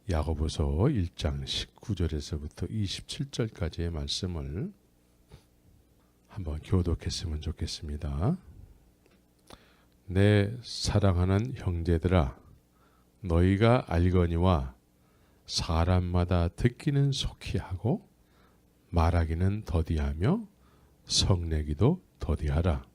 야고보서 1장 19절에서부터 27절까지의 말씀을 한번 교독했으면 좋겠습니다. 내 사랑하는 형제들아, 너희가 알거니와 사람마다 듣기는 속히 하고 말하기는 더디하며 성내기도 더디하라.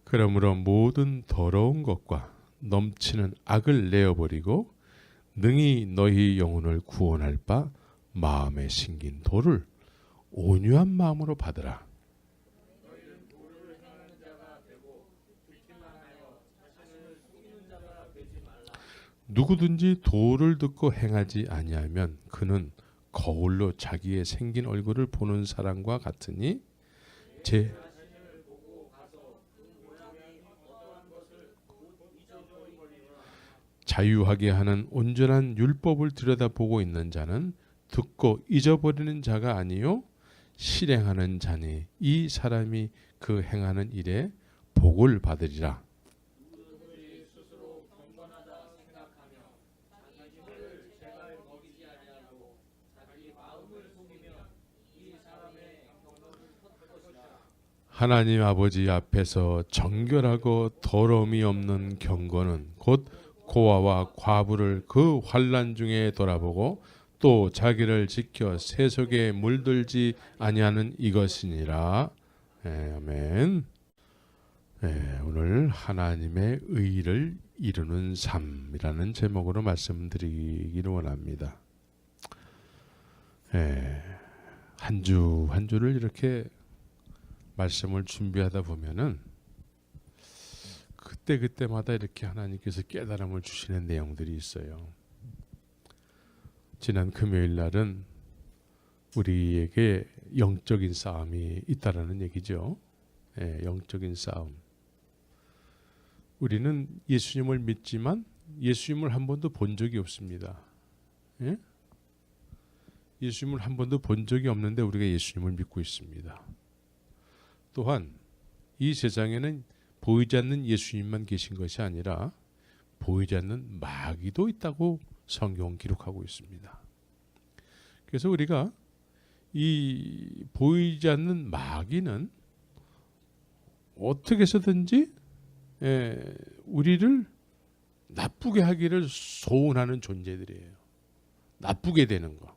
그러므로 모든 더러운 것과 넘치는 악을 내어버리고 능히 너희 영혼을 구원할 바 마음에 심긴 도를 온유한 마음으로 받으라. 누구든지 도를 듣고 행하지 아니하면 그는 거울로 자기의 생긴 얼굴을 보는 사람과 같으니 자유하게 하는 온전한 율법을 들여다보고 있는 자는 듣고 잊어버리는 자가 아니요 실행하는 자니 이 사람이 그 행하는 일에 복을 받으리라. 하나님 아버지 앞에서 정결하고 더러움이 없는 경건은 곧 고아와 과부를 그 환난 중에 돌아보고 또 자기를 지켜 세속에 물들지 아니하는 이것이니라. 아멘. 오늘 하나님의 의를 이루는 삶이라는 제목으로 말씀드리기를 원합니다. 한 주 한 주를 이렇게 말씀을 준비하다 보면은 그때마다 이렇게 하나님께서 깨달음을 주시는 내용들이 있어요. 지난 금요일 날은 우리에게 영적인 싸움이 있다라는 얘기죠. 영적인 싸움. 우리는 예수님을 믿지만 예수님을 한 번도 본 적이 없습니다. 예수님을 한 번도 본 적이 없는데 우리가 예수님을 믿고 있습니다. 또한 이 세상에는 보이지 않는 예수님만 계신 것이 아니라 보이지 않는 마귀도 있다고 성경은 기록하고 있습니다. 그래서 우리가 이 보이지 않는 마귀는 어떻게 해서든지 우리를 나쁘게 하기를 소원하는 존재들이에요. 나쁘게 되는 거.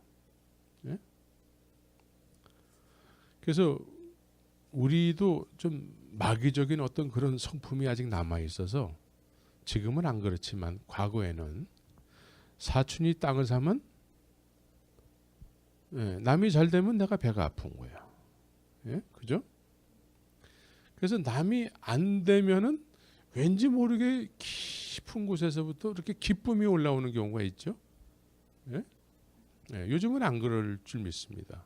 그래서 우리도 좀 마귀적인 어떤 그런 성품이 아직 남아 있어서 지금은 안 그렇지만 과거에는 사촌이 땅을 사면 남이 잘 되면 내가 배가 아픈 거야. 그죠? 그래서 남이 안 되면은 왠지 모르게 깊은 곳에서부터 이렇게 기쁨이 올라오는 경우가 있죠. 요즘은 안 그럴 줄 믿습니다.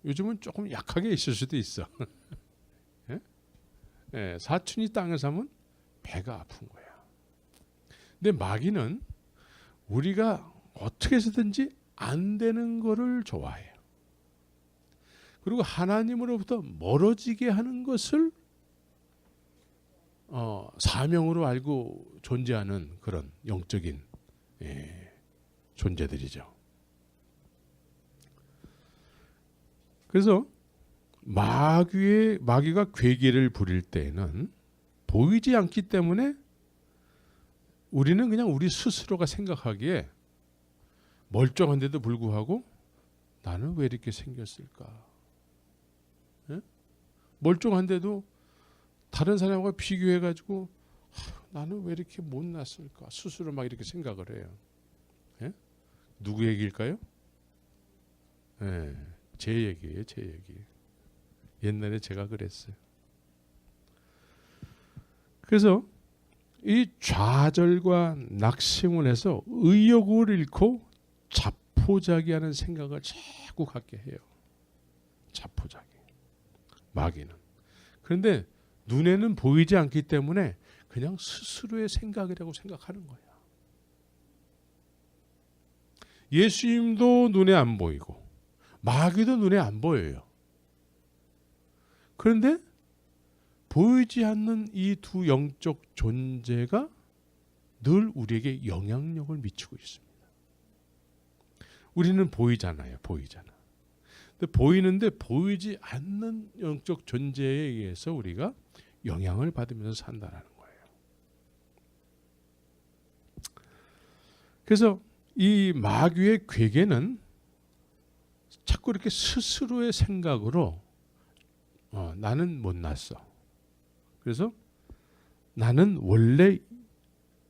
요즘은 조금 약하게 있을 수도 있어. 사촌이 땅을 사면 배가 아픈 거야. 근데 마귀는 우리가 어떻게 해서든지 안 되는 거를 좋아해요. 그리고 하나님으로부터 멀어지게 하는 것을 사명으로 알고 존재하는 그런 영적인 존재들이죠. 그래서 마귀가 괴계를 부릴 때에는 보이지 않기 때문에 우리는 그냥 우리 스스로가 생각하기에 멀쩡한데도 불구하고 나는 왜 이렇게 생겼을까? 멀쩡한데도 다른 사람과 비교해가지고 나는 왜 이렇게 못났을까? 스스로 막 이렇게 생각을 해요. 누구 얘기일까요? 제 얘기예요, 제 얘기. 옛날에 제가 그랬어요. 그래서 이 좌절과 낙심을 해서 의욕을 잃고 자포자기하는 생각을 자꾸 갖게 해요. 자포자기. 마귀는. 그런데 눈에는 보이지 않기 때문에 그냥 스스로의 생각이라고 생각하는 거야. 예수님도 눈에 안 보이고 마귀도 눈에 안 보여요. 그런데 보이지 않는 이 두 영적 존재가 늘 우리에게 영향력을 미치고 있습니다. 우리는 보이잖아요. 보이잖아. 근데 보이는데 보이지 않는 영적 존재에 의해서 우리가 영향을 받으면서 산다라는 거예요. 그래서 이 마귀의 괴계는 자꾸 이렇게 스스로의 생각으로 나는 못났어. 그래서 나는 원래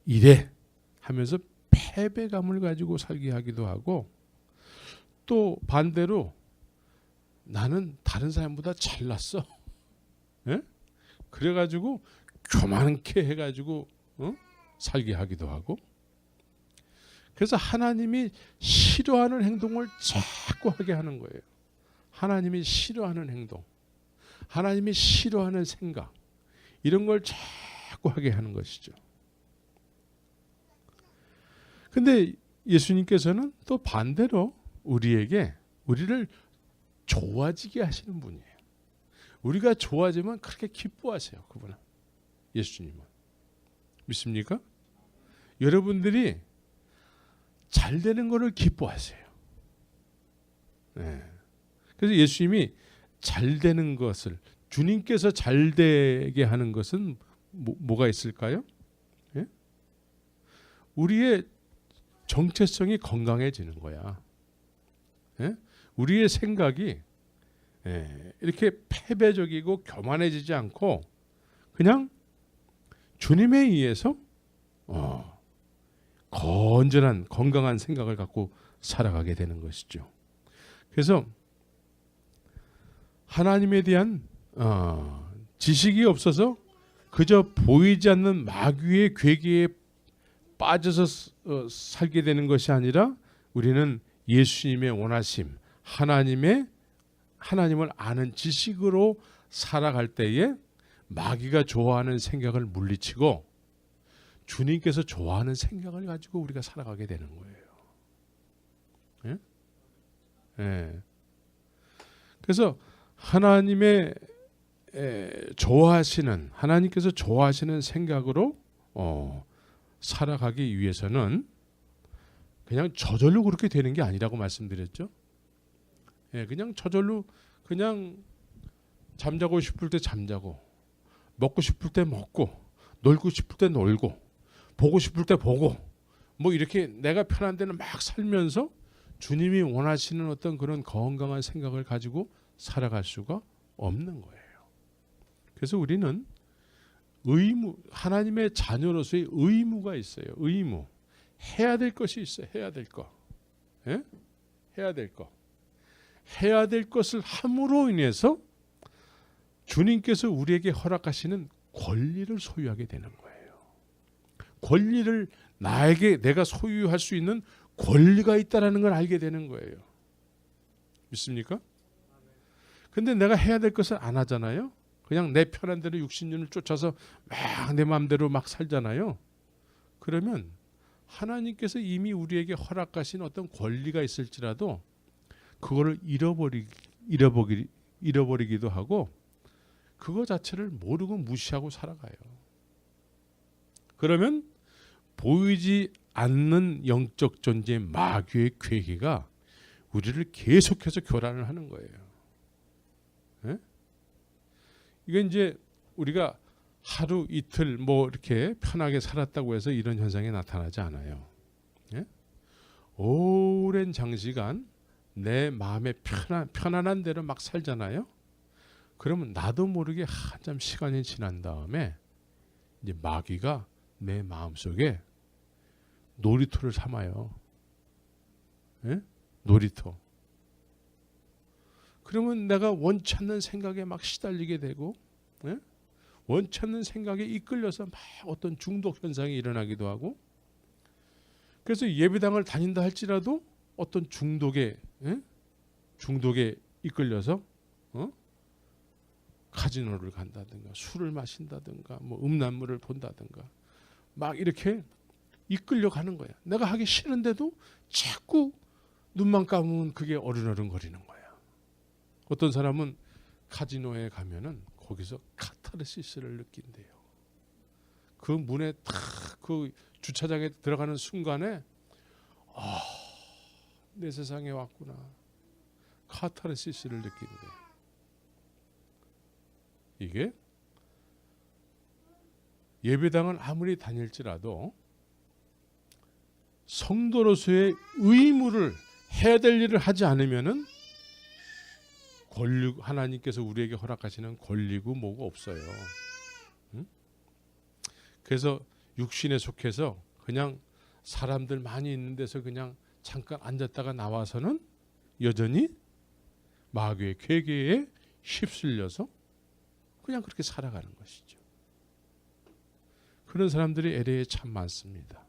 이래 하면서 패배감을 가지고 살게 하기도 하고, 또 반대로 나는 다른 사람보다 잘났어. 예? 그래가지고 교만케 해가지고 살게 하기도 하고. 그래서 하나님이 싫어하는 행동을 자꾸 하게 하는 거예요. 하나님이 싫어하는 행동, 하나님이 싫어하는 생각, 이런 걸 자꾸 하게 하는 것이죠. 근데 예수님께서는 또 반대로 우리를 좋아지게 하시는 분이에요. 우리가 좋아지면 그렇게 기뻐하세요. 그분은, 예수님은. 믿습니까? 여러분들이 잘 되는 것을 기뻐하세요. 네. 그래서 예수님이 잘 되는 것을, 주님께서 잘 되게 하는 것은 뭐가 있을까요? 예? 우리의 정체성이 건강해지는 거야. 예? 우리의 생각이 이렇게 패배적이고 교만해지지 않고 그냥 주님에 의해서 건전한 건강한 생각을 갖고 살아가게 되는 것이죠. 그래서 하나님에 대한 지식이 없어서 그저 보이지 않는 마귀의 괴계에 빠져서 살게 되는 것이 아니라, 우리는 예수님의 원하심, 하나님을 아는 지식으로 살아갈 때에 마귀가 좋아하는 생각을 물리치고 주님께서 좋아하는 생각을 가지고 우리가 살아가게 되는 거예요. 예? 예. 그래서 하나님께서 좋아하시는 생각으로 살아가기 위해서는 그냥 저절로 그렇게 되는 게 아니라고 말씀드렸죠. 예, 그냥 저절로 그냥 잠자고 싶을 때 잠자고, 먹고 싶을 때 먹고, 놀고 싶을 때 놀고, 보고 싶을 때 보고, 뭐 이렇게 내가 편한 데는 막 살면서 주님이 원하시는 어떤 그런 건강한 생각을 가지고 살아갈 수가 없는 거예요. 그래서 우리는 하나님의 자녀로서의 의무가 있어요. 의무. 해야 될 것이 있어요. 해야 될 거. 예? 해야 될 거. 해야 될 것을 함으로 인해서 주님께서 우리에게 허락하시는 권리를 소유하게 되는 거예요. 권리를 내가 소유할 수 있는 권리가 있다는 걸 알게 되는 거예요. 믿습니까? 근데 내가 해야 될 것을 안 하잖아요. 그냥 내 편한 대로 육신윤을 쫓아서 막 내 마음대로 막 살잖아요. 그러면 하나님께서 이미 우리에게 허락하신 어떤 권리가 있을지라도 그거를 잃어버리기도 하고 그거 자체를 모르고 무시하고 살아가요. 그러면 보이지 않는 영적 존재의 마귀의 괴계가 우리를 계속해서 교란을 하는 거예요. 예? 이건 이제 우리가 하루 이틀 뭐 이렇게 편하게 살았다고 해서 이런 현상이 나타나지 않아요. 예? 오랜 장시간 내 마음에 편안한 대로 막 살잖아요. 그러면 나도 모르게 한참 시간이 지난 다음에 이제 마귀가 내 마음속에 놀이터를 삼아요. 예? 놀이터. 그러면 내가 원치 않는 생각에 막 시달리게 되고, 예? 원치 않는 생각에 이끌려서 막 어떤 중독 현상이 일어나기도 하고, 그래서 예배당을 다닌다 할지라도 어떤 중독에 이끌려서 카지노를 간다든가 술을 마신다든가 뭐 음란물을 본다든가 막 이렇게 이끌려 가는 거야. 내가 하기 싫은데도 자꾸 눈만 감으면 그게 어른어른거리는 거야. 어떤 사람은 카지노에 가면은 거기서 카타르시스를 느낀대요. 그 문에 탁 그 주차장에 들어가는 순간에 내 세상에 왔구나. 카타르시스를 느낀대. 이게 예배당은 아무리 다닐지라도 성도로서의 의무를 해야 될 일을 하지 않으면은 하나님께서 우리에게 허락하시는 권리고 뭐고 없어요. 응? 그래서 육신에 속해서 그냥 사람들 많이 있는 데서 그냥 잠깐 앉았다가 나와서는 여전히 마귀의 괴계에 휩쓸려서 그냥 그렇게 살아가는 것이죠. 그런 사람들이 LA에 참 많습니다.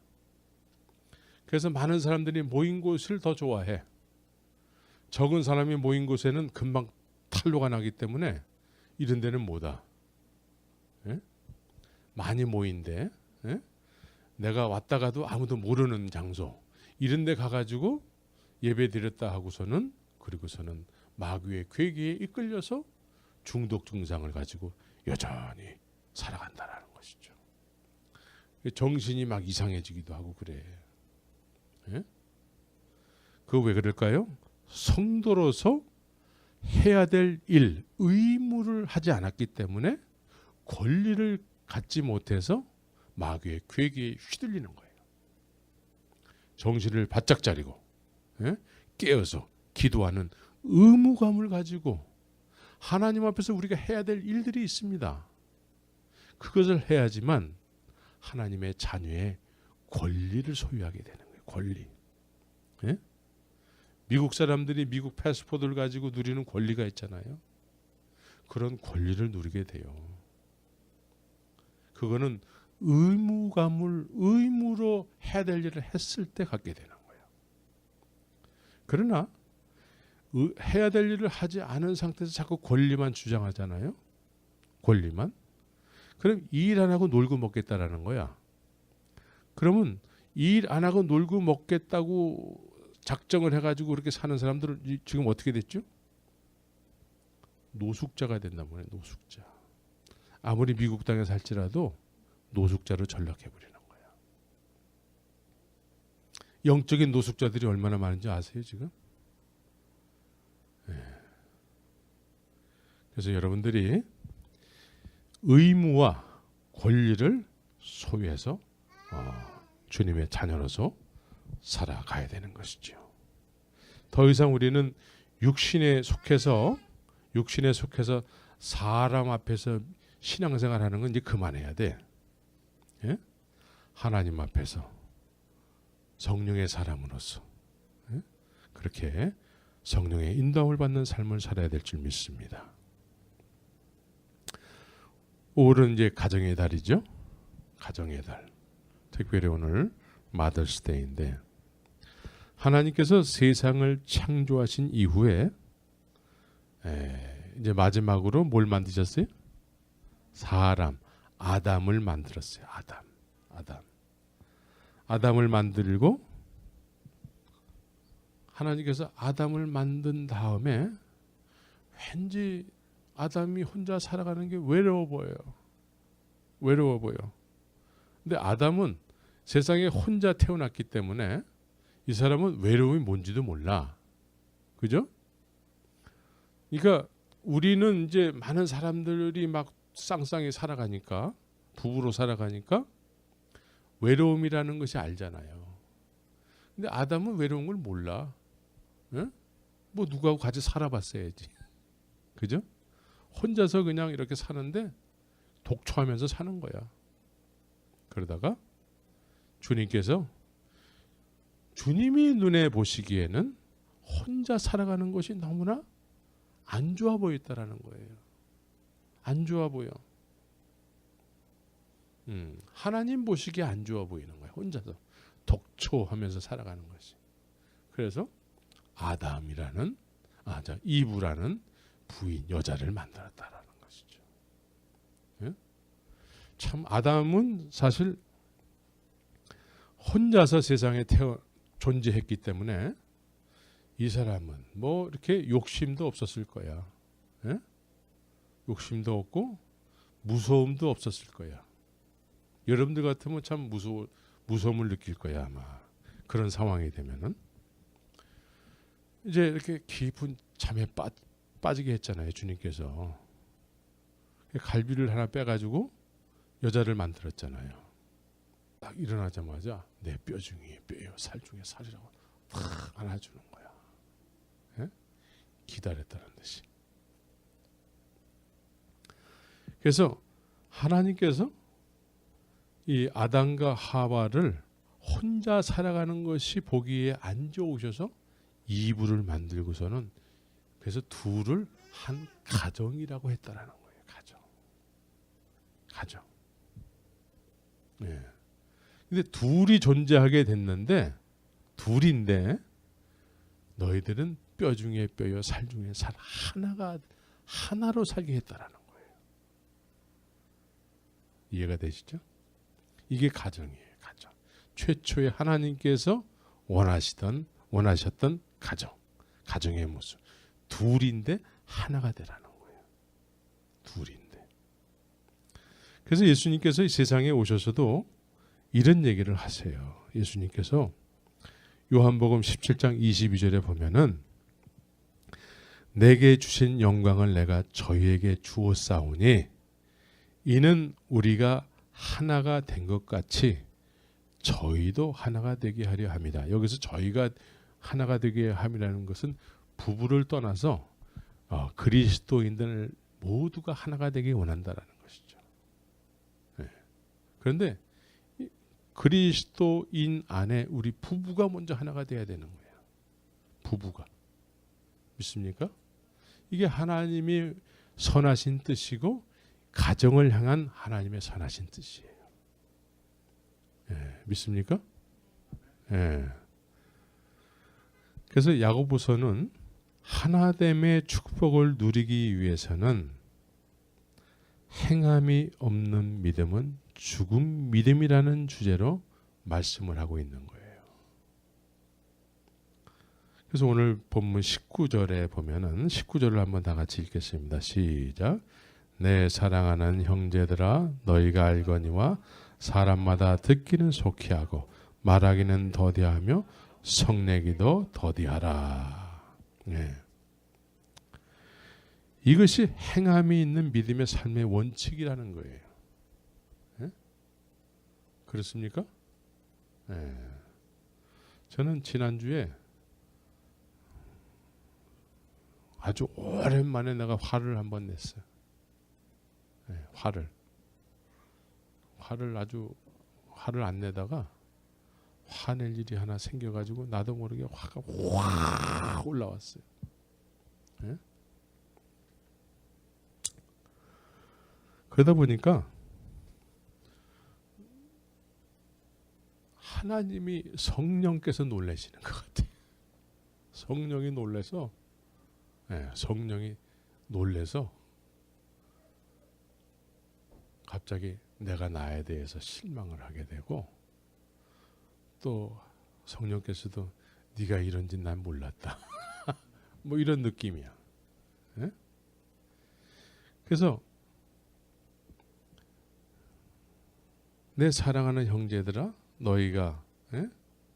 그래서 많은 사람들이 모인 곳을 더 좋아해. 적은 사람이 모인 곳에는 금방 탄로가 나기 때문에 이런 데는 못와. 예? 많이 모인데 예? 내가 왔다가도 아무도 모르는 장소 이런 데 가가지고 예배 드렸다 하고서는 그리고서는 마귀의 괴기에 이끌려서 중독 증상을 가지고 여전히 살아간다는 것이죠. 정신이 막 이상해지기도 하고 그래. 예? 그거 왜 그럴까요? 성도로서 해야 될 일, 의무를 하지 않았기 때문에 권리를 갖지 못해서 마귀의 괴기에 휘둘리는 거예요. 정신을 바짝 차리고 예? 깨어서 기도하는 의무감을 가지고 하나님 앞에서 우리가 해야 될 일들이 있습니다. 그것을 해야지만 하나님의 자녀의 권리를 소유하게 되는 거예요. 권리. 예? 미국 사람들이 미국 패스포드를 가지고 누리는 권리가 있잖아요. 그런 권리를 누리게 돼요. 그거는 의무로 해야 될 일을 했을 때 갖게 되는 거예요. 그러나 해야 될 일을 하지 않은 상태에서 자꾸 권리만 주장하잖아요. 권리만. 그럼 일 안 하고 놀고 먹겠다라는 거야. 그러면 일 안 하고 놀고 먹겠다고 작정을 해가지고 그렇게 사는 사람들은 지금 어떻게 됐죠? 노숙자가 된단 말이에요. 노숙자. 아무리 미국 땅에 살지라도 노숙자로 전락해버리는 거야. 영적인 노숙자들이 얼마나 많은지 아세요 지금? 네. 그래서 여러분들이 의무와 권리를 소유해서 주님의 자녀로서 살아가야 되는 것이죠. 더 이상 우리는 육신에 속해서 사람 앞에서 신앙생활하는 건 이제 그만해야 돼. 예? 하나님 앞에서 성령의 사람으로서 예? 그렇게 성령의 인도함을 받는 삶을 살아야 될 줄 믿습니다. 5월은 이제 가정의 달이죠. 가정의 달. 특별히 오늘 마더스데이인데 하나님께서 세상을 창조하신 이후에 이제 마지막으로 뭘 만드셨어요? 사람, 아담을 만들었어요. 아담을 만들고 하나님께서 아담을 만든 다음에 왠지 아담이 혼자 살아가는 게 외로워 보여. 근데 아담은 세상에 혼자 태어났기 때문에 이 사람은 외로움이 뭔지도 몰라. 그죠? 그러니까 우리는 이제 많은 사람들이 막 쌍쌍이 살아가니까 부부로 살아가니까 외로움이라는 것이 알잖아요. 근데 아담은 외로운 걸 몰라. 예? 뭐 누구하고 같이 살아봤어야지. 그죠? 혼자서 그냥 이렇게 사는데 독초하면서 사는 거야. 그러다가 주님께서 주님이 눈에 보시기에는 혼자 살아가는 것이 너무나 안 좋아 보였다라는 거예요. 안 좋아 보여. 하나님 보시기에 안 좋아 보이는 거예요. 혼자서 독초하면서 살아가는 것이. 그래서 이브라는 부인 여자를 만들었다라는 것이죠. 예? 참 아담은 사실 혼자서 세상에 존재했기 때문에 이 사람은 뭐 이렇게 욕심도 없었을 거야. 예? 욕심도 없고 무서움도 없었을 거야. 여러분들 같으면 참 무서움을 느낄 거야 아마. 그런 상황이 되면은 이제 이렇게 깊은 잠에 빠지게 했잖아요 주님께서. 갈비를 하나 빼가지고 여자를 만들었잖아요. 딱 일어나자마자 내 뼈 중에 뼈요 살 중에 살이라고 탁 안아주는 거야. 예? 기다렸다는 듯이. 그래서 하나님께서 이 아담과 하와를 혼자 살아가는 것이 보기에 안 좋으셔서 이불을 만들고서는 그래서 둘을 한 가정이라고 했다라는 거예요. 가정. 예. 근데 둘이 존재하게 됐는데 둘인데 너희들은 뼈 중에 뼈요 살 중에 살 하나로 살게 했다라는 거예요. 이해가 되시죠? 이게 가정이에요. 가정. 최초에 하나님께서 원하셨던 가정의 모습. 둘인데 하나가 되라는 거예요. 둘인데. 그래서 예수님께서 이 세상에 오셔서도 이런 얘기를 하세요. 예수님께서 요한복음 17장 22절에 보면은 내게 주신 영광을 내가 저희에게 주었사오니 이는 우리가 하나가 된 것 같이 저희도 하나가 되게 하려 함이다. 여기서 저희가 하나가 되게 함이라는 것은 부부를 떠나서 그리스도인들 모두가 하나가 되기 원한다라는 것이죠. 네. 그런데 그리스도인 안에 우리 부부가 먼저 하나가 돼야 되는 거예요. 부부가. 믿습니까? 이게 하나님이 선하신 뜻이고 가정을 향한 하나님의 선하신 뜻이에요. 예, 믿습니까? 예. 그래서 야고보서는 하나됨의 축복을 누리기 위해서는 행함이 없는 믿음은 죽은 믿음이라는 주제로 말씀을 하고 있는 거예요. 그래서 오늘 본문 19절에 보면은 19절을 한번 다 같이 읽겠습니다. 시작. 내 사랑하는 형제들아 너희가 알거니와 사람마다 듣기는 속히 하고 말하기는 더디하며 성내기도 더디하라. 네. 이것이 행함이 있는 믿음의 삶의 원칙이라는 거예요. 네? 그렇습니까? 네. 저는 지난주에 아주 오랜만에 내가 화를 한번 냈어요. 네, 화를 안 내다가 화낼 일이 하나 생겨가지고 나도 모르게 화가 확 올라왔어요. 네? 그러다 보니까 하나님이 성령께서 놀라시는 것 같아요. 성령이 놀라서 갑자기 내가 나에 대해서 실망을 하게 되고 또 성령께서도 네가 이런지 난 몰랐다. 뭐 이런 느낌이야. 예? 그래서 내 사랑하는 형제들아 너희가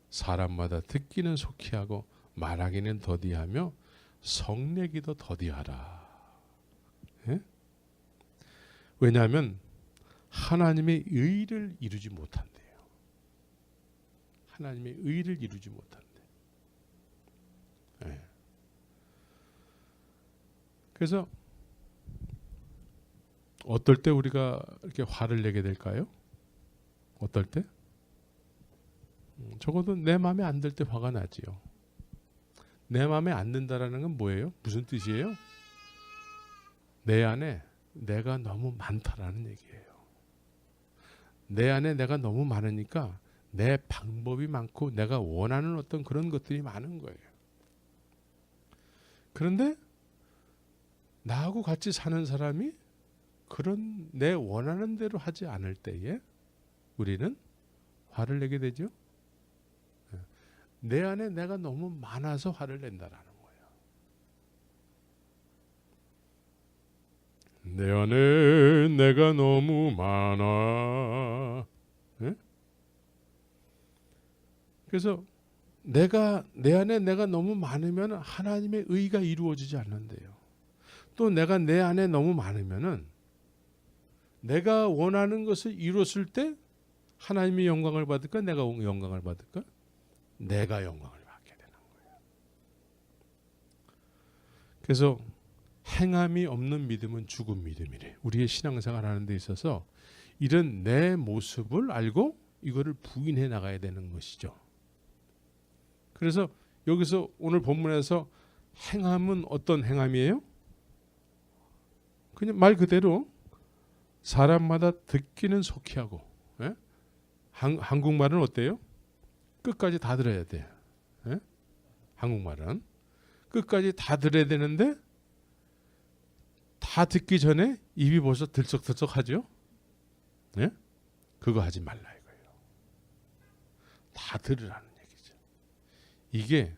사람마다 듣기는 속히 하고 말하기는 더디하며 성내기도 더디하라. 예? 왜냐하면 하나님의 의를 이루지 못한대요. 하나님의 의를 이루지 못한대. 예. 그래서 어떨 때 우리가 이렇게 화를 내게 될까요? 어떨 때? 적어도 내 마음에 안 들 때 화가 나지요. 내 마음에 안 든다라는 건 뭐예요? 무슨 뜻이에요? 내 안에 내가 너무 많다라는 얘기예요. 내 안에 내가 너무 많으니까 내 방법이 많고 내가 원하는 어떤 그런 것들이 많은 거예요. 그런데 나하고 같이 사는 사람이 그런 내 원하는 대로 하지 않을 때에 우리는 화를 내게 되죠. 내 안에 내가 너무 많아서 화를 낸다라는 거예요. 내 안에 내가 너무 많아. 예? 그래서 내 안에 내가 너무 많으면 하나님의 의가 이루어지지 않는데요. 또 내가 내 안에 너무 많으면은 내가 원하는 것을 이뤘을 때 하나님이 영광을 받을까? 내가 영광을 받을까? 내가 영광을 받게 되는 거예요. 그래서 행함이 없는 믿음은 죽은 믿음이래. 우리의 신앙생활 하는 데 있어서 이런 내 모습을 알고 이거를 부인해 나가야 되는 것이죠. 그래서 여기서 오늘 본문에서 행함은 어떤 행함이에요? 그냥 말 그대로 사람마다 듣기는 속히 하고, 예? 한국말은 어때요? 끝까지 다 들어야 돼. 예? 한국말은 끝까지 다 들어야 되는데 다 듣기 전에 입이 벌써 들썩들썩하죠. 예? 그거 하지 말라 이거예요. 다 들으라는 얘기죠. 이게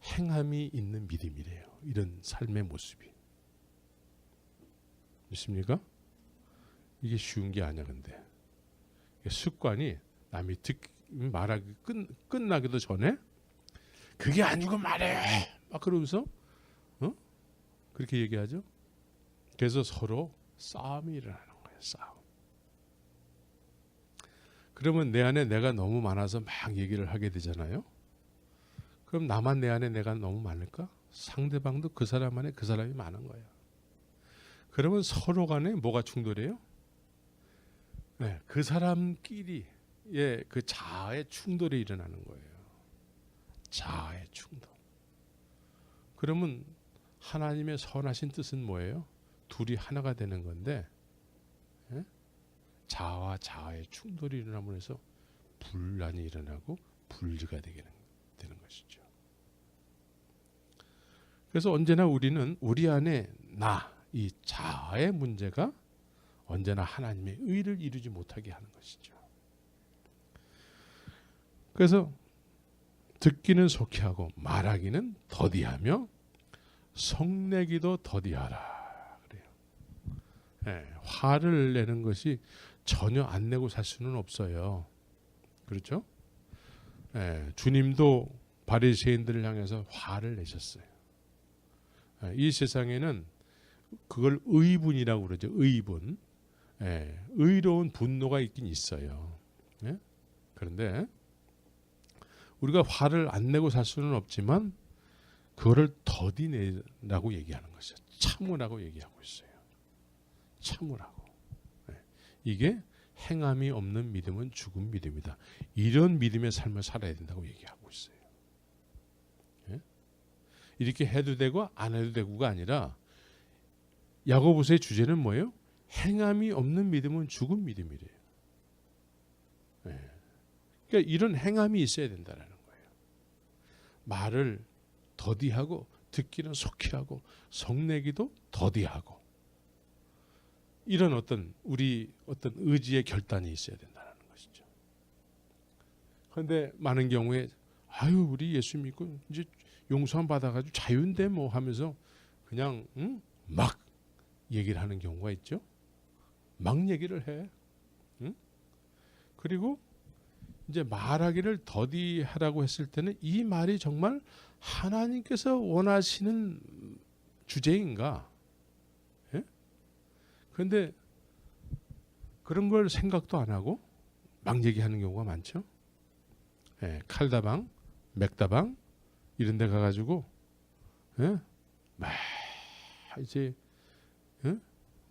행함이 있는 믿음이래요. 이런 삶의 모습이. 믿습니까? 이게 쉬운 게 아니야. 근데 습관이 남이 말하기 끝나기도 전에 그게 아니고 말해 막 그러면서 그렇게 얘기하죠. 그래서 서로 싸움이 일어나는 거예요. 싸움. 그러면 내 안에 내가 너무 많아서 막 얘기를 하게 되잖아요. 그럼 나만 내 안에 내가 너무 많을까? 상대방도 그 사람 안에 그 사람이 많은 거예요. 그러면 서로 간에 뭐가 충돌해요? 네, 그 사람끼리 그 자아의 충돌이 일어나는 거예요. 자아의 충돌. 그러면 하나님의 선하신 뜻은 뭐예요? 둘이 하나가 되는 건데, 예? 자아와 자아의 충돌이 일어나면 해서 분란이 일어나고 분리가 되는 것이죠. 그래서 언제나 우리는 우리 안에 이 자아의 문제가 언제나 하나님의 의를 이루지 못하게 하는 것이죠. 그래서 듣기는 속히 하고 말하기는 더디하며 성내기도 더디하라 그래요. 네, 화를 내는 것이 전혀 안 내고 살 수는 없어요. 그렇죠? 네, 주님도 바리새인들을 향해서 화를 내셨어요. 네, 이 세상에는 그걸 의분이라고 그러죠. 의분. 의로운 분노가 있긴 있어요. 예? 그런데 우리가 화를 안 내고 살 수는 없지만 그거를 더디내라고 얘기하는 것이죠. 참으라고 얘기하고 있어요. 참으라고. 이게 행함이 없는 믿음은 죽은 믿음이다. 이런 믿음의 삶을 살아야 된다고 얘기하고 있어요. 예? 이렇게 해도 되고 안 해도 되고가 아니라 야고보서의 주제는 뭐예요? 행함이 없는 믿음은 죽은 믿음이래요. 네. 그러니까 이런 행함이 있어야 된다는 거예요. 말을 더디하고 듣기는 속히 하고 성내기도 더디하고 이런 우리 어떤 의지의 결단이 있어야 된다는 것이죠. 그런데 많은 경우에 우리 예수 믿고 이제 용서함 받아가지고 자유인데 뭐 하면서 그냥 막 얘기를 하는 경우가 있죠. 막 얘기를 해. 응? 그리고 이제 말하기를 더디하라고 했을 때는 이 말이 정말 하나님께서 원하시는 주제인가? 예? 그런데 그런 걸 생각도 안 하고 막 얘기하는 경우가 많죠. 예, 칼다방, 맥다방 이런 데 가가지고 막 이제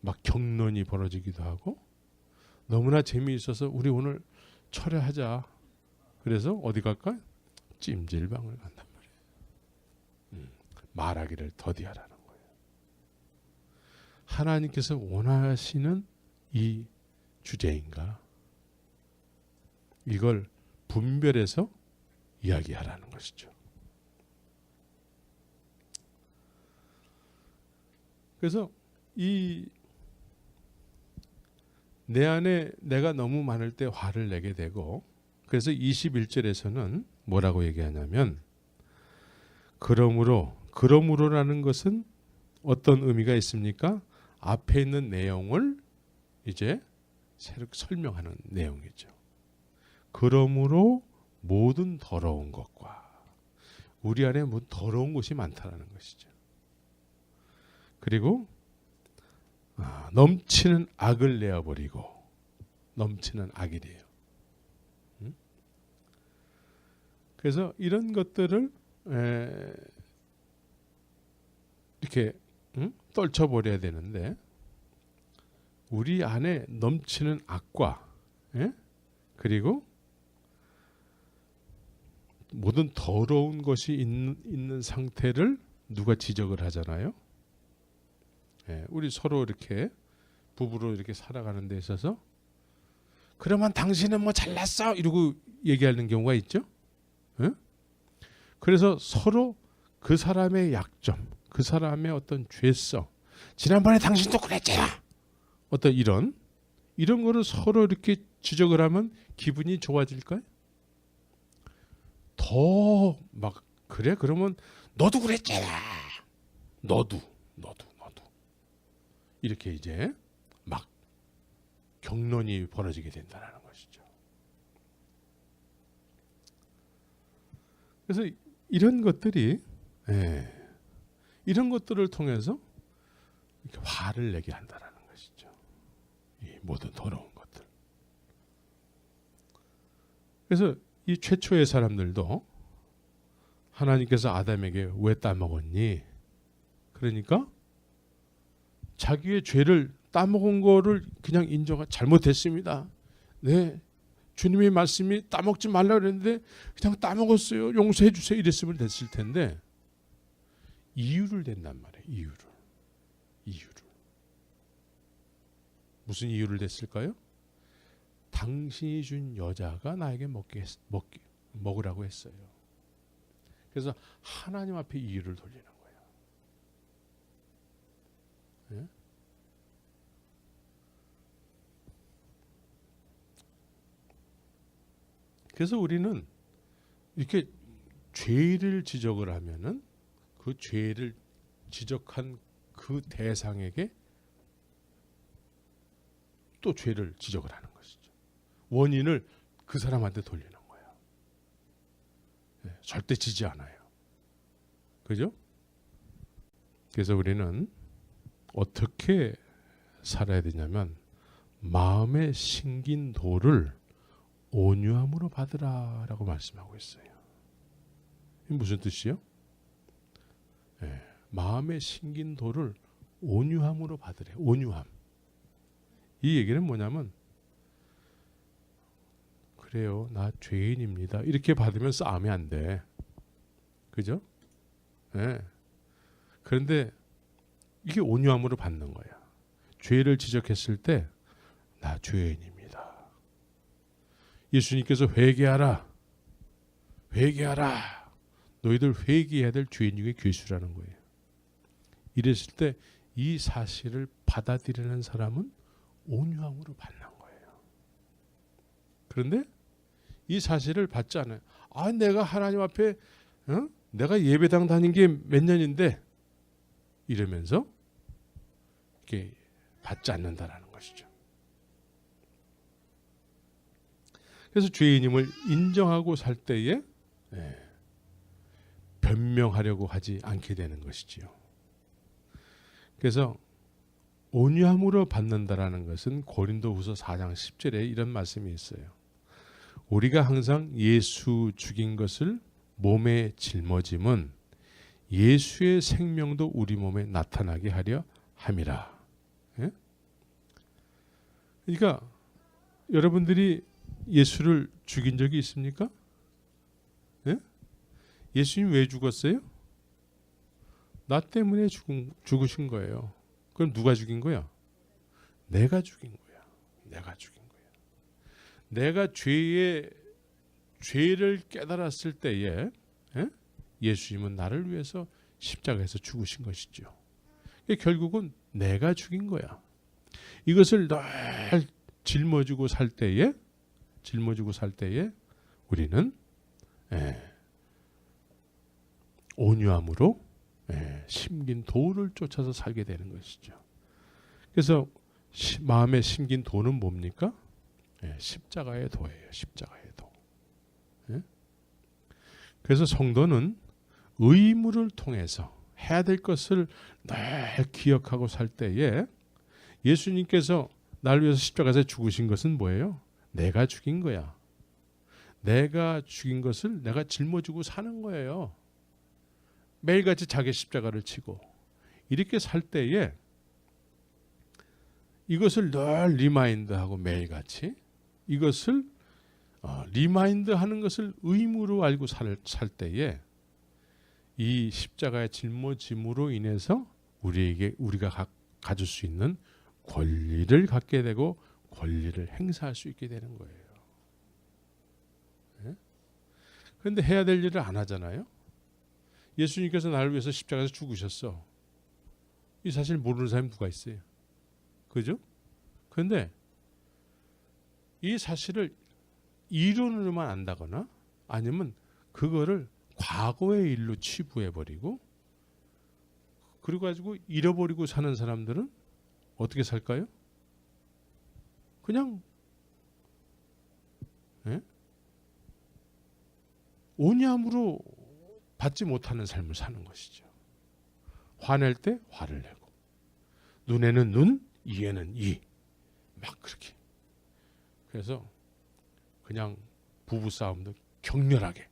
막 격론이 벌어지기도 하고 너무나 재미있어서 우리 오늘 철회하자. 그래서 어디 갈까? 찜질방을 간단 말이에요. 말하기를 더디하라는 거예요. 하나님께서 원하시는 이 주제인가? 이걸 분별해서 이야기하라는 것이죠. 그래서 내 안에 내가 너무 많을 때 화를 내게 되고, 그래서 21절에서는 뭐라고 얘기하냐면 그러므로라는 것은 어떤 의미가 있습니까? 앞에 있는 내용을 이제 새롭게 설명하는 내용이죠. 그러므로 모든 더러운 것과 우리 안에 뭐 더러운 것이 많다라는 것이죠. 그리고 넘치는 악을 내어버리고 넘치는 악이래요. 그래서 이런 것들을 이렇게 떨쳐버려야 되는데 우리 안에 넘치는 악과 그리고 모든 더러운 것이 있는 상태를 누가 지적을 하잖아요. 우리 서로 이렇게 부부로 이렇게 살아가는 데 있어서 그러면 당신은 뭐 잘났어 이러고 얘기하는 경우가 있죠. 그래서 서로 그 사람의 약점, 그 사람의 어떤 죄성, 지난번에 당신도 그랬잖아. 어떤 이런 거를 서로 이렇게 지적을 하면 기분이 좋아질까요? 더 막 그래? 그러면 너도 그랬잖아. 너도 이렇게 이제 막 격론이 벌어지게 된다는 것이죠. 그래서 이런 것들이 이런 것들을 통해서 이렇게 화를 내게 한다는 것이죠. 이 모든 더러운 것들. 그래서 이 최초의 사람들도 하나님께서 아담에게 왜 따먹었니? 그러니까 자기의 죄를 따먹은 거를 그냥 인정하 잘못했습니다. 네, 주님의 말씀이 따먹지 말라 그랬는데 그냥 따먹었어요. 용서해 주세요. 이랬으면 됐을 텐데 이유를 댄단 말이에요. 이유를. 무슨 이유를 댔을까요? 당신이 준 여자가 나에게 먹으라고 했어요. 그래서 하나님 앞에 이유를 돌리는 거예요. 네? 그래서 우리는 이렇게 죄를 지적을 하면은 그 죄를 지적한 그 대상에게 또 죄를 지적을 하는 것이죠. 원인을 그 사람한테 돌리는 거예요. 네, 절대 지지 않아요. 그죠? 그래서 우리는 어떻게 살아야 되냐면 마음에 심긴 돌을 온유함으로 받으라라고 말씀하고 있어요. 이게 무슨 뜻이요? 네, 마음에 심긴 돌을 온유함으로 받으래. 온유함. 이 얘기는 뭐냐면 그래요. 나 죄인입니다. 이렇게 받으면 싸움이 안 돼. 그죠? 네. 그런데 이게 온유함으로 받는 거야. 죄를 지적했을 때 나 죄인입니다. 예수님께서 회개하라. 너희들 회개해야 될 죄인 중에 괴수라는 거예요. 이랬을 때 이 사실을 받아들이는 사람은 온유함으로 받는 거예요. 그런데 이 사실을 받지 않아요. 내가 하나님 앞에 내가 예배당 다닌 게 몇 년인데 이러면서 이렇게 받지 않는다라는 것이죠. 그래서 죄인임을 인정하고 살 때에 변명하려고 하지 않게 되는 것이지요. 그래서 온유함으로 받는다라는 것은 고린도후서 4장 10절에 이런 말씀이 있어요. 우리가 항상 예수 죽인 것을 몸에 짊어짐은 예수의 생명도 우리 몸에 나타나게 하려 함이라. 그러니까 여러분들이 예수를 죽인 적이 있습니까? 예수님 왜 죽었어요? 나 때문에 죽으신 거예요. 그럼 누가 죽인 거야? 내가 죽인 거야. 내가 죄를 깨달았을 때에 예수님은 나를 위해서 십자가에서 죽으신 것이죠. 결국은 내가 죽인 거야. 이것을 늘 짊어지고 살 때에 우리는 온유함으로 심긴 도를 쫓아서 살게 되는 것이죠. 그래서 마음에 심긴 도는 뭡니까? 십자가의 도예요. 십자가의 도. 그래서 성도는 의무를 통해서 해야 될 것을 늘 기억하고 살 때에 예수님께서 나를 위해서 십자가에서 죽으신 것은 뭐예요? 내가 죽인 거야. 내가 죽인 것을 내가 짊어지고 사는 거예요. 매일같이 자기 십자가를 치고 이렇게 살 때에 이것을 늘 리마인드하고 매일같이 이것을 리마인드하는 것을 의무로 알고 살 때에 이 십자가의 짊어짐으로 인해서 우리가 가질 수 있는 권리를 갖게 되고 권리를 행사할 수 있게 되는 거예요. 그런데 해야 될 일을 안 하잖아요. 예수님께서 나를 위해서 십자가에서 죽으셨어. 이 사실 모르는 사람이 누가 있어요? 그죠? 그런데 이 사실을 이론으로만 안다거나 아니면 그거를 과거의 일로 치부해버리고 그리고 가지고 잃어버리고 사는 사람들은 어떻게 살까요? 그냥 오념으로 받지 못하는 삶을 사는 것이죠. 화낼 때 화를 내고 눈에는 눈, 이에는 이 막 그렇게. 그래서 그냥 부부싸움도 격렬하게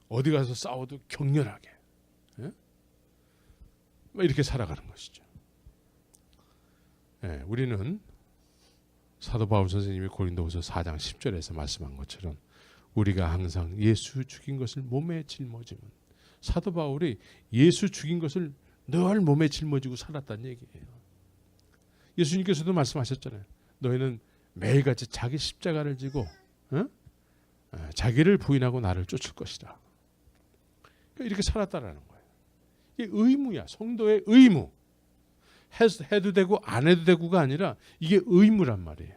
어디 가서 싸워도 격렬하게 이렇게 살아가는 것이죠. 우리는 사도 바울 선생님이 고린도후서 4장 10절에서 말씀한 것처럼 우리가 항상 예수 죽인 것을 몸에 짊어지면 사도 바울이 예수 죽인 것을 늘 몸에 짊어지고 살았다는 얘기예요. 예수님께서도 말씀하셨잖아요. 너희는 매일같이 자기 십자가를 지고 자기를 부인하고 나를 쫓을 것이다. 이렇게 살았다라는 거예요. 이게 의무야. 성도의 의무. 해도 되고 안 해도 되고가 아니라 이게 의무란 말이에요.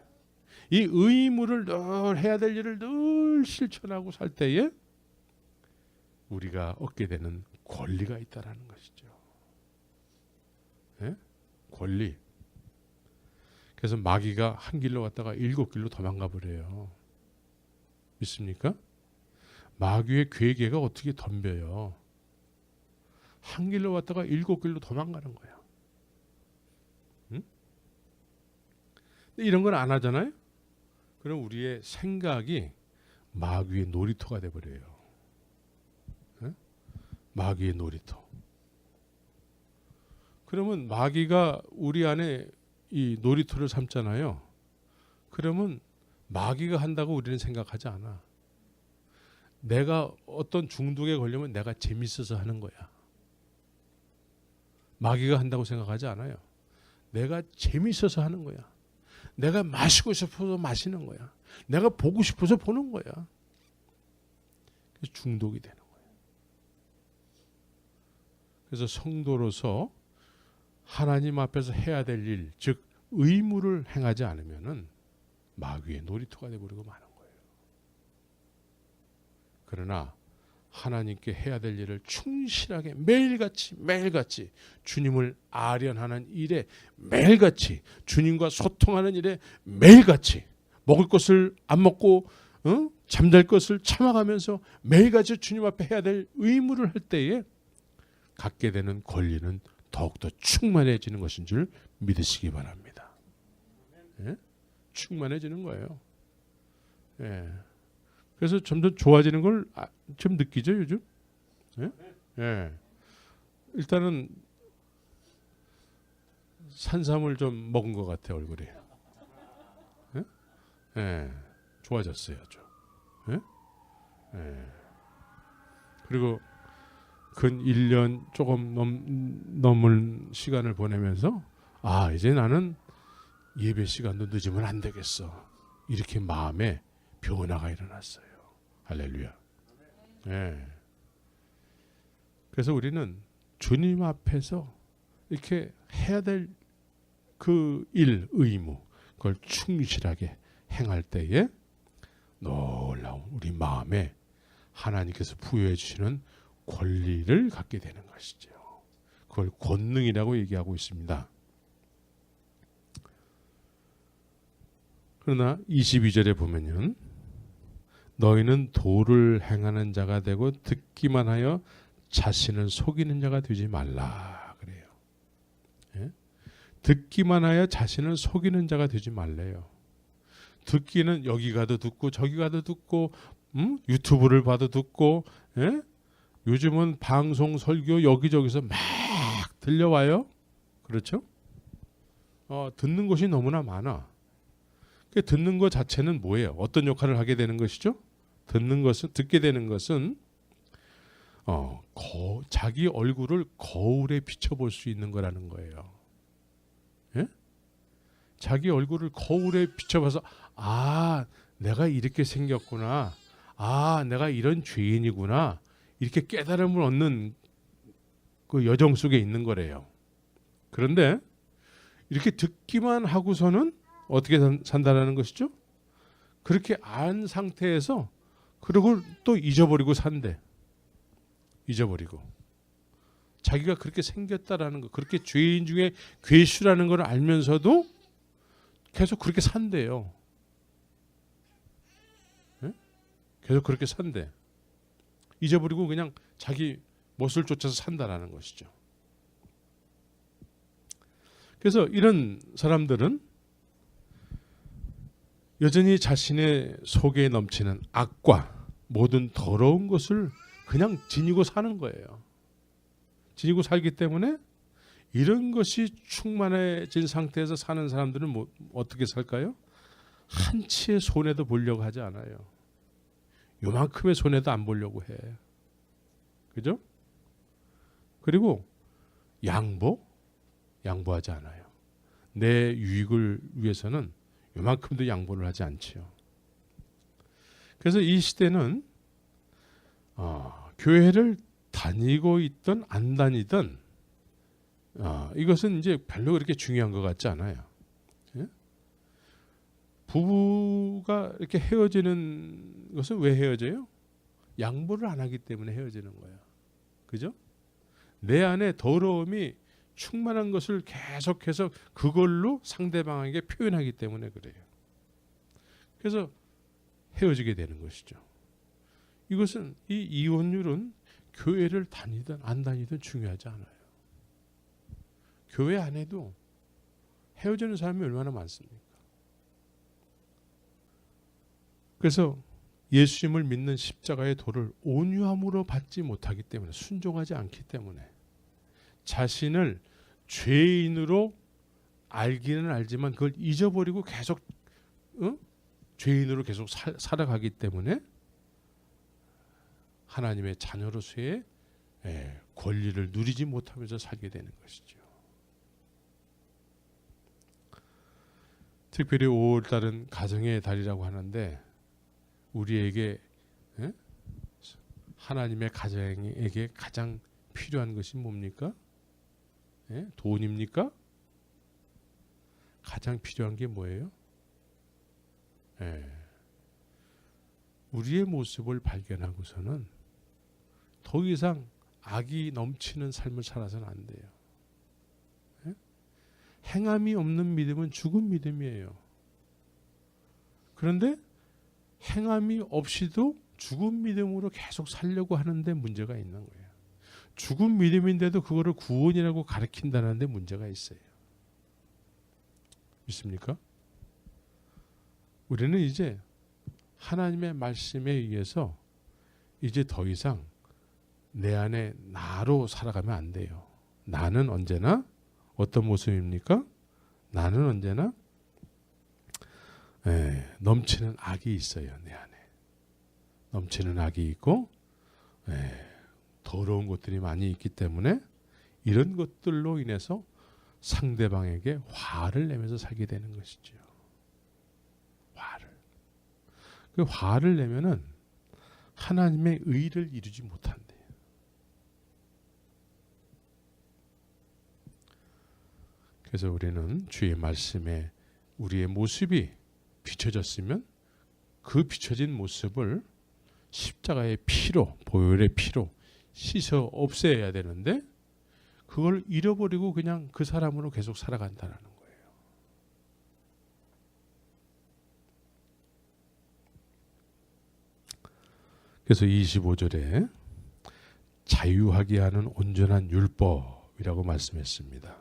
이 의무를 늘 해야 될 일을 늘 실천하고 살 때에 우리가 얻게 되는 권리가 있다라는 것이죠. 권리. 그래서 마귀가 한 길로 갔다가 7길로 도망가 버려요. 믿습니까? 마귀의 괴계가 어떻게 덤벼요? 한 길로 갔다가 7길로 도망가는 거야. 이런 건 안 하잖아요. 그럼 우리의 생각이 마귀의 놀이터가 돼버려요. 마귀의 놀이터. 그러면 마귀가 우리 안에 이 놀이터를 삼잖아요. 그러면 마귀가 한다고 우리는 생각하지 않아. 내가 어떤 중독에 걸리면 내가 재밌어서 하는 거야. 마귀가 한다고 생각하지 않아요. 내가 재밌어서 하는 거야. 내가 마시고 싶어서 마시는 거야. 내가 보고 싶어서 보는 거야. 그래서 중독이 되는 거예요. 그래서 성도로서 하나님 앞에서 해야 될 일, 즉 의무를 행하지 않으면은 마귀의 놀이터가 되어버리고 마는 거예요. 그러나 하나님께 해야 될 일을 충실하게 매일같이 주님을 아련하는 일에 매일같이 주님과 소통하는 일에 매일같이 먹을 것을 안 먹고 잠잘 것을 참아가면서 매일같이 주님 앞에 해야 될 의무를 할 때에 갖게 되는 권리는 더욱더 충만해지는 것인 줄 믿으시기 바랍니다. 충만해지는 거예요. 그래서 점점 좋아지는 걸 좀 느끼죠 요즘? 일단은 산삼을 좀 먹은 것 같아 얼굴이. 좋아졌어요 아주. 그리고 근 1년 조금 넘은 시간을 보내면서 이제 나는 예배 시간도 늦으면 안 되겠어. 이렇게 마음에 변화가 일어났어요. 할렐루야. 그래서 우리는 주님 앞에서 이렇게 해야 될 그 일, 의무, 그걸 충실하게 행할 때에 놀라운 우리 마음에 하나님께서 부여해 주시는 권리를 갖게 되는 것이죠. 그걸 권능이라고 얘기하고 있습니다. 그러나 22절에 보면요. 너희는 도를 행하는 자가 되고 듣기만 하여 자신을 속이는 자가 되지 말라 그래요. 예? 듣기만 하여 자신을 속이는 자가 되지 말래요. 듣기는 여기 가도 듣고 저기 가도 듣고 유튜브를 봐도 듣고 예? 요즘은 방송 설교 여기저기서 막 들려와요. 그렇죠? 듣는 것이 너무나 많아. 듣는 것 자체는 뭐예요? 어떤 역할을 하게 되는 것이죠? 듣게 되는 것은 자기 얼굴을 거울에 비춰볼 수 있는 거라는 거예요. 예? 자기 얼굴을 거울에 비춰봐서 내가 이렇게 생겼구나. 내가 이런 죄인이구나. 이렇게 깨달음을 얻는 그 여정 속에 있는 거래요. 그런데 이렇게 듣기만 하고서는 어떻게 산다라는 것이죠? 그렇게 안 상태에서 그리고 또 잊어버리고 산대. 잊어버리고. 자기가 그렇게 생겼다라는 거, 그렇게 죄인 중에 괴수라는 걸 알면서도 계속 그렇게 산대요. 네? 계속 그렇게 산대. 잊어버리고 그냥 자기 멋을 쫓아서 산다라는 것이죠. 그래서 이런 사람들은 여전히 자신의 속에 넘치는 악과 모든 더러운 것을 그냥 지니고 사는 거예요. 지니고 살기 때문에 이런 것이 충만해진 상태에서 사는 사람들은 어떻게 살까요? 한치의 손해도 보려고 하지 않아요. 요만큼의 손해도 안 보려고 해. 그죠? 그리고 양보하지 않아요. 내 유익을 위해서는 요만큼도 양보를 하지 않지요. 그래서 이 시대는 교회를 다니고 있든 안 다니든 이것은 이제 별로 그렇게 중요한 것 같지 않아요. 예? 부부가 이렇게 헤어지는 것은 왜 헤어져요? 양보를 안 하기 때문에 헤어지는 거예요. 그죠? 내 안에 더러움이 충만한 것을 계속해서 그걸로 상대방에게 표현하기 때문에 그래요. 그래서 헤어지게 되는 것이죠. 이것은 이 이혼율은 교회를 다니든 안 다니든 중요하지 않아요. 교회 안에도 헤어지는 사람이 얼마나 많습니까? 그래서 예수님을 믿는 십자가의 도를 온유함으로 받지 못하기 때문에, 순종하지 않기 때문에, 자신을 죄인으로 알기는 알지만 그걸 잊어버리고 계속 죄인으로 계속 살아가기 때문에 하나님의 자녀로서의 권리를 누리지 못하면서 살게 되는 것이죠. 특별히 5월달은 가정의 달이라고 하는데 우리에게 하나님의 가정에게 가장 필요한 것이 뭡니까? 돈입니까? 가장 필요한 게 뭐예요? 우리의 모습을 발견하고서는 더 이상 악이 넘치는 삶을 살아서는 안 돼요. 행함이 없는 믿음은 죽은 믿음이에요. 그런데 행함이 없이도 죽은 믿음으로 계속 살려고 하는데 문제가 있는 거예요. 죽은 믿음인데도 그거를 구원이라고 가르친다는 데 문제가 있어요. 믿습니까? 우리는 이제 하나님의 말씀에 의해서 이제 더 이상 내 안에 나로 살아가면 안 돼요. 나는 언제나 어떤 모습입니까? 나는 언제나 넘치는 악이 있어요. 내 안에 넘치는 악이 있고 더러운 것들이 많이 있기 때문에 이런 것들로 인해서 상대방에게 화를 내면서 살게 되는 것이죠. 그 화를 내면은 하나님의 의를 이루지 못한대요. 그래서 우리는 주의 말씀에 우리의 모습이 비춰졌으면 그 비춰진 모습을 십자가의 피로, 보혈의 피로 씻어 없애야 되는데 그걸 잃어버리고 그냥 그 사람으로 계속 살아간다는 거예요. 그래서 25절에 자유하게 하는 온전한 율법이라고 말씀했습니다.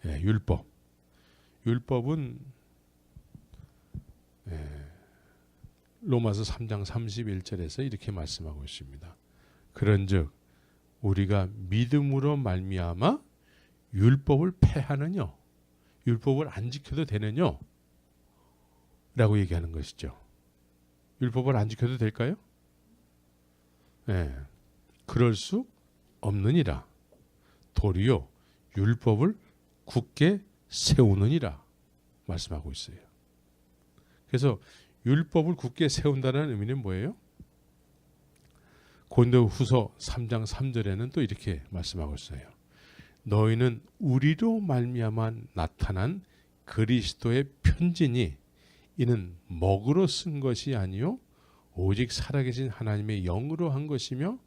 예, 율법. 율법은 로마서 3장 31절에서 이렇게 말씀하고 있습니다. 그런즉 우리가 믿음으로 말미암아 율법을 폐하느뇨, 율법을 안 지켜도 되느뇨 라고 얘기하는 것이죠. 율법을 안 지켜도 될까요? 그럴 수 없느니라. 도리어 율법을 굳게 세우느니라 말씀하고 있어요. 그래서 율법을 굳게 세운다는 의미는 뭐예요? 고린도후서 3장 3절에는 또 이렇게 말씀하고 있어요. 너희는 우리로 말미암아 나타난 그리스도의 편지니 이는 먹으로 쓴 것이 아니요 오직 살아계신 하나님의 영으로 한 것이며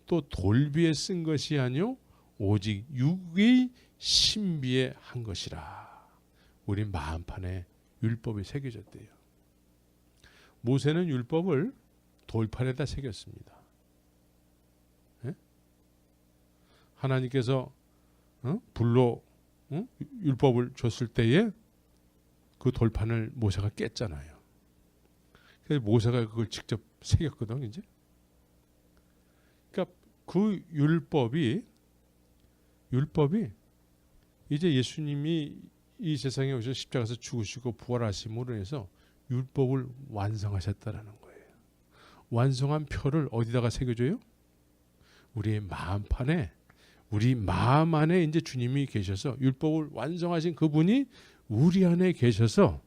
또 돌비에 쓴 것이 아니요 오직 육의 신비에 한 것이라. 우리 마음판에 율법이 새겨졌대요. 모세는 율법을 돌판에다 새겼습니다. 하나님께서 불로 율법을 줬을 때에 그 돌판을 모세가 깼잖아요. 그래서 모세가 그걸 직접 새겼거든 이제. 그러니까 그 율법이 이제 예수님이 이 세상에 오셔서 십자가에서 죽으시고 부활하심으로 해서 율법을 완성하셨다라는 거예요. 완성한 표를 어디다가 새겨줘요? 우리의 마음판에, 우리 마음 안에 이제 주님이 계셔서 율법을 완성하신 그분이 우리 안에 계셔서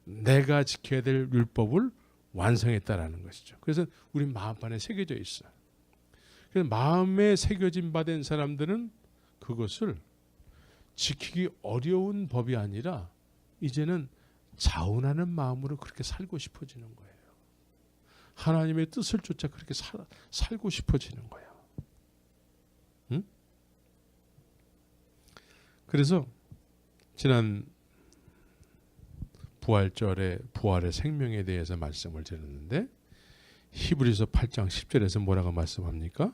내가 지켜야 될 율법을 완성했다라는 것이죠. 그래서 우리 마음판에 새겨져 있어요. 그래서 마음에 새겨진 바 된 사람들은 그것을 지키기 어려운 법이 아니라 이제는 자원하는 마음으로 그렇게 살고 싶어지는 거예요. 하나님의 뜻을 쫓아 그렇게 살고 싶어지는 거예요. 응? 그래서 지난 부활절에 부활의 생명에 대해서 말씀을 드렸는데 히브리서 8장 10절에서 뭐라고 말씀합니까?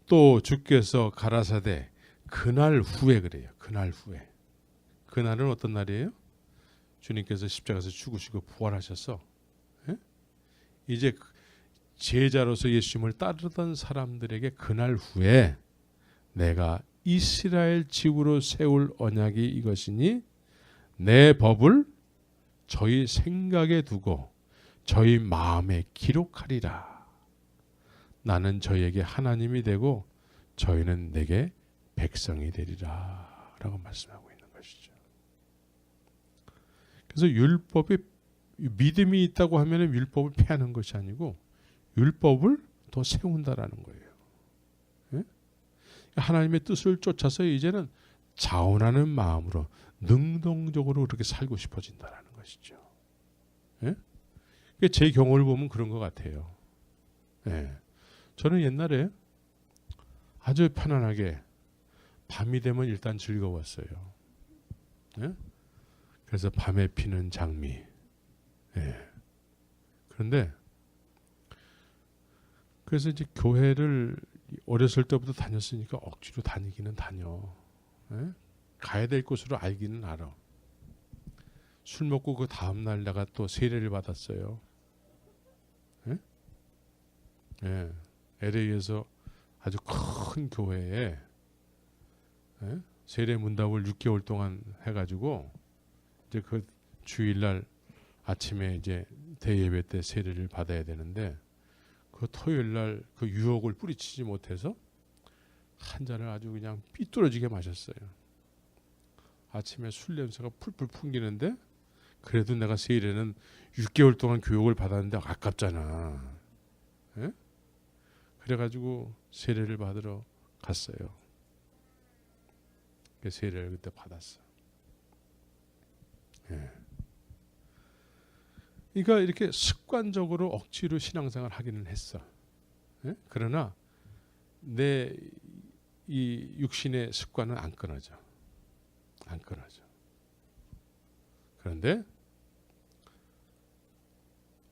또 주께서 가라사대 그날 후에 그래요. 그날 후에. 그날은 어떤 날이에요? 주님께서 십자가에서 죽으시고 부활하셔서 이제 제자로서 예수님을 따르던 사람들에게 그날 후에 내가 이스라엘 집으로 세울 언약이 이것이니 내 법을 저희 생각에 두고 저희 마음에 기록하리라. 나는 저희에게 하나님이 되고 저희는 내게 백성이 되리라 라고 말씀하고 있는 것이죠. 그래서 율법이 믿음이 있다고 하면 율법을 폐하는 것이 아니고 율법을 더 세운다라는 거예요. 예? 하나님의 뜻을 쫓아서 이제는 자원하는 마음으로 능동적으로 그렇게 살고 싶어진다라는 것이죠. 예? 제 경험을 보면 그런 것 같아요. 예. 저는 옛날에 아주 편안하게 밤이 되면 일단 즐거웠어요. 예? 그래서 밤에 피는 장미. 예. 그런데 그래서 이제 교회를 어렸을 때부터 다녔으니까 억지로 다니기는 다녀. 예? 가야 될 곳으로 알기는 알아. 술 먹고 그 다음날 내가 또 세례를 받았어요. 예? 예. LA에서 아주 큰 교회에 예? 세례 문답을 6개월 동안 해가지고 이제 그 주일날 아침에 이제 대예배 때 세례를 받아야 되는데 그 토요일날 그 유혹을 뿌리치지 못해서 한 잔을 아주 그냥 삐뚤어지게 마셨어요. 아침에 술 냄새가 풀풀 풍기는데 그래도 내가 세례는 6개월 동안 교육을 받았는데 아깝잖아. 예? 그래가지고 세례를 받으러 갔어요. 그 세례를 그때 받았어. 예. 그러니까 이렇게 습관적으로 억지로 신앙생활을 하기는 했어. 예? 그러나 내 이 육신의 습관은 안 끊어져. 안 끊어져. 그런데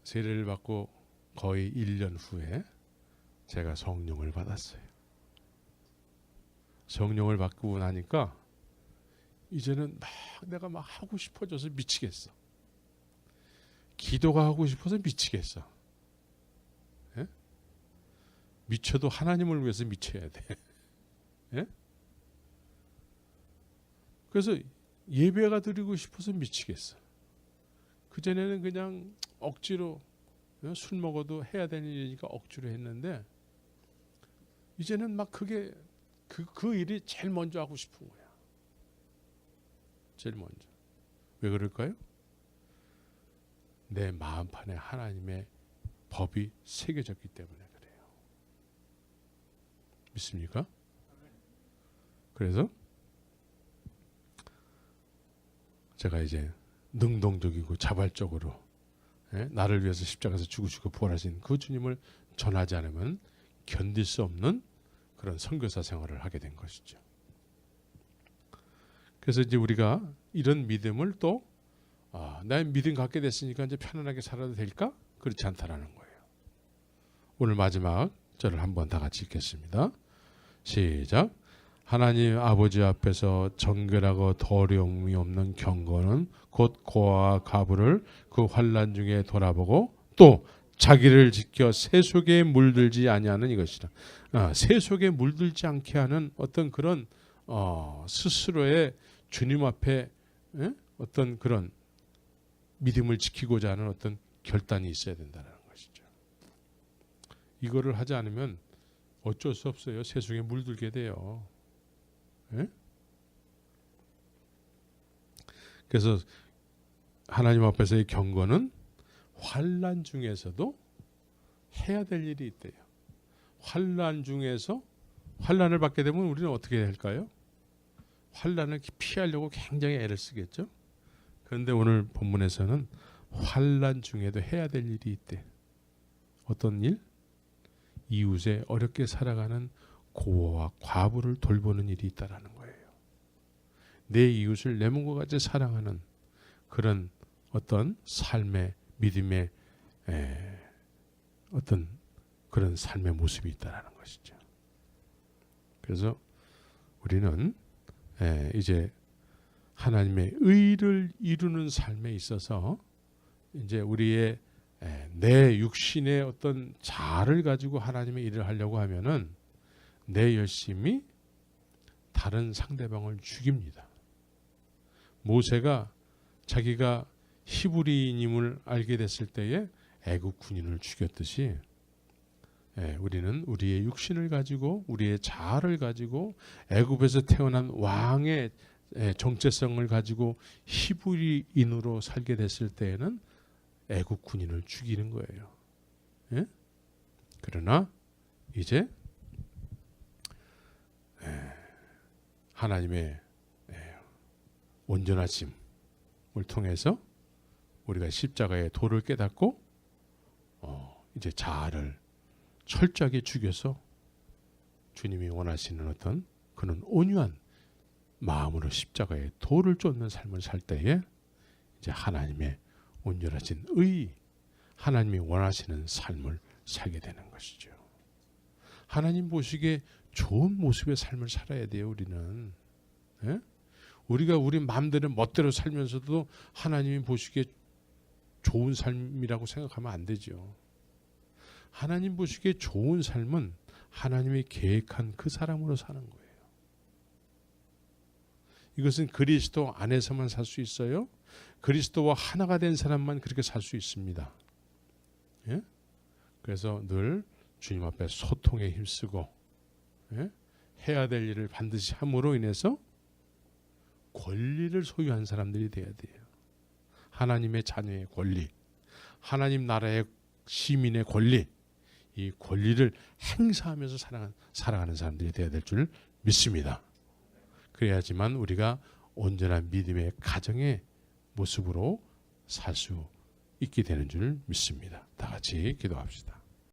세례를 받고 거의 1년 후에 제가 성령을 받았어요. 성령을 받고 나니까 이제는 내가 막 하고 싶어져서 미치겠어. 기도가 하고 싶어서 미치겠어. 예? 미쳐도 하나님을 위해서 미쳐야 돼. 예? 그래서 예배가 드리고 싶어서 미치겠어. 그전에는 그냥 억지로 술 먹어도 해야 되는 일이니까 억지로 했는데 이제는 막 그게 그 일이 제일 먼저 하고 싶은 거야. 제일 먼저. 왜 그럴까요? 내 마음판에 하나님의 법이 새겨졌기 때문에 그래요. 믿습니까? 그래서 제가 이제 능동적이고 자발적으로 나를 위해서 십자가에서 죽으시고 부활하신 그 주님을 전하지 않으면 견딜 수 없는 그런 선교사 생활을 하게 된 것이죠. 그래서 이제 우리가 이런 믿음을 또 나 믿음 갖게 됐으니까 이제 편안하게 살아도 될까? 그렇지 않다라는 거예요. 오늘 마지막 절을 한번 다 같이 읽겠습니다. 시작. 하나님 아버지 앞에서 정결하고 더러움이 없는 경건은 곧 고아와 과부를 그 환난 중에 돌아보고 또 자기를 지켜 새 속에 물들지 아니하는 이것이라. 새 속에 물들지 않게 하는 어떤 그런 스스로의 주님 앞에 어떤 그런 믿음을 지키고자 하는 어떤 결단이 있어야 된다는 것이죠. 이거를 하지 않으면 어쩔 수 없어요. 새 속에 물들게 돼요. 예? 그래서 하나님 앞에서의 경건은 환난 중에서도 해야 될 일이 있대요. 환난 중에서 환난을 받게 되면 우리는 어떻게 할까요? 환난을 피하려고 굉장히 애를 쓰겠죠. 그런데 오늘 본문에서는 환난 중에도 해야 될 일이 있대. 어떤 일? 이웃에 어렵게 살아가는 고아와 과부를 돌보는 일이 있다라는 거예요. 내 이웃을 내 몸과 같이 사랑하는 그런 어떤 삶의 믿음의 어떤 그런 삶의 모습이 있다라는 것이죠. 그래서 우리는 이제 하나님의 의를 이루는 삶에 있어서 이제 우리의 내 육신의 어떤 자아를 가지고 하나님의 일을 하려고 하면은 내 열심이 다른 상대방을 죽입니다. 모세가 자기가 히브리인임을 알게 됐을 때에 애굽 군인을 죽였듯이 우리는 우리의 육신을 가지고 우리의 자아를 가지고 애굽에서 태어난 왕의 정체성을 가지고 히브리인으로 살게 됐을 때에는 애굽 군인을 죽이는 거예요. 예? 그러나 이제 하나님의 온전하심을 통해서 우리가 십자가의 도를 깨닫고 이제 자아를 철저하게 죽여서 주님이 원하시는 어떤 그런 온유한 마음으로 십자가의 도를 쫓는 삶을 살 때에 이제 하나님의 온전하신 의, 하나님이 원하시는 삶을 살게 되는 것이죠. 하나님 보시기에 좋은 모습의 삶을 살아야 돼요. 우리는 우리가 우리 마음대로 멋대로 살면서도 하나님이 보시기에 좋은 삶이라고 생각하면 안 되죠. 하나님 보시기에 좋은 삶은 하나님이 계획한 그 사람으로 사는 거예요. 이것은 그리스도 안에서만 살 수 있어요. 그리스도와 하나가 된 사람만 그렇게 살 수 있습니다. 예? 그래서 늘 주님 앞에 소통에 힘쓰고 해야 될 일을 반드시 함으로 인해서 권리를 소유한 사람들이 돼야 돼요. 하나님의 자녀의 권리, 하나님 나라의 시민의 권리, 이 권리를 행사하면서 살아가는 사람들이 돼야 될 줄 믿습니다. 그래야지만 우리가 온전한 믿음의 가정의 모습으로 살 수 있게 되는 줄 믿습니다. 다 같이 기도합시다.